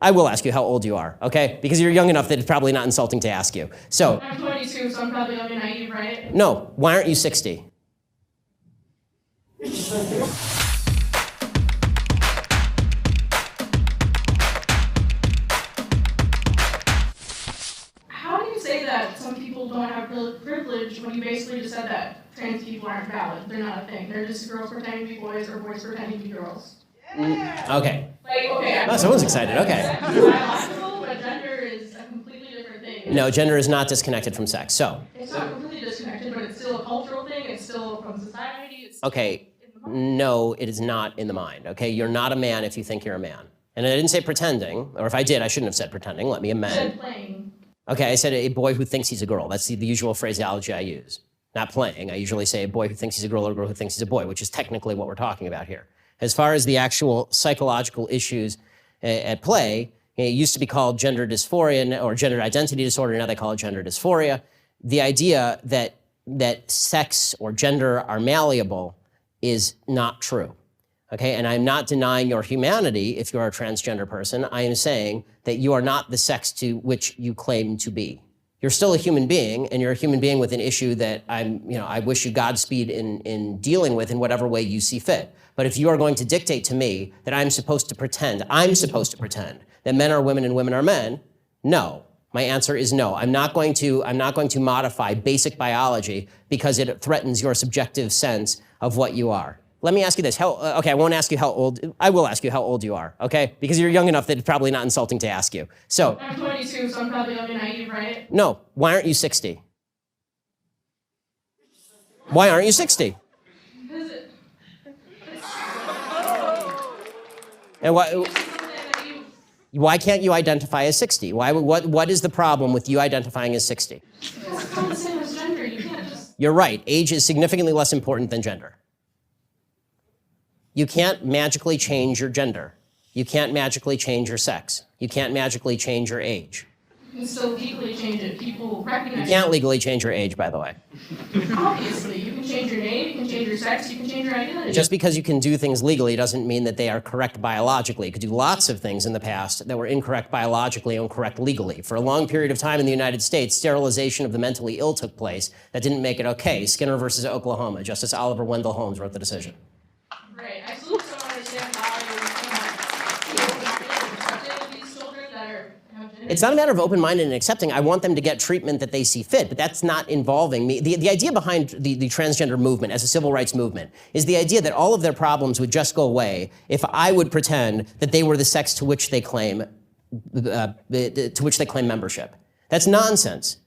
I will ask you how old you are, okay? Because you're young enough that it's probably not insulting to ask you. So. I'm 22, so I'm probably young and naive, right? No. Why aren't you 60? How do you say that some people don't have privilege when you basically just said that trans people aren't valid? They're not a thing. They're just girls pretending to be boys or boys pretending to be girls. Okay. Okay. Oh, someone's excited. Okay. Sex is biological, but gender is a completely different thing. No, gender is not disconnected from sex. So. It's not completely disconnected, but it's still a cultural thing. It's still from society. It's Okay. No, it is not in the mind. Okay. You're not a man if you think you're a man. And I didn't say pretending, or if I did, I shouldn't have said pretending. Let me amend. said playing. Okay, I said a boy who thinks he's a girl. That's the usual phraseology I use. Not playing. I usually say a boy who thinks he's a girl or a girl who thinks he's a boy, which is technically what we're talking about here. As far as the actual psychological issues at play, it used to be called gender dysphoria or gender identity disorder. Now they call it gender dysphoria. The idea that sex or gender are malleable is not true. Okay, and I'm not denying your humanity if you're a transgender person. I am saying that you are not the sex to which you claim to be. You're still a human being, and you're a human being with an issue that I wish you Godspeed in dealing with in whatever way you see fit. But if you are going to dictate to me that I'm supposed to pretend that men are women and women are men, no. My answer is no. I'm not going to modify basic biology because it threatens your subjective sense of what you are. Let me ask you this. Okay, I won't ask you how old. I will ask you how old you are, okay? Because you're young enough that it's probably not insulting to ask you. So. I'm 22, so I'm probably young and naive, right? No. Why aren't you 60? Why aren't you 60? Because And why can't you identify as 60? What is the problem with you identifying as 60? Because it's not the same as gender. You can't just. You're right. Age is significantly less important than gender. You can't magically change your gender. You can't magically change your sex. You can't magically change your age. You can still legally change it. People recognize You can't legally change your age, by the way. Obviously, you can change your name, you can change your sex, you can change your identity. Just because you can do things legally doesn't mean that they are correct biologically. You could do lots of things in the past that were incorrect biologically and correct legally. For a long period of time in the United States, sterilization of the mentally ill took place. That didn't make it okay. Skinner versus Oklahoma. Justice Oliver Wendell Holmes wrote the decision. Right. I still don't understand how these children that are. It's not a matter of open-minded and accepting. I want them to get treatment that they see fit, but that's not involving me. The idea behind the transgender movement as a civil rights movement is the idea that all of their problems would just go away if I would pretend that they were the sex to which they claim membership. That's nonsense.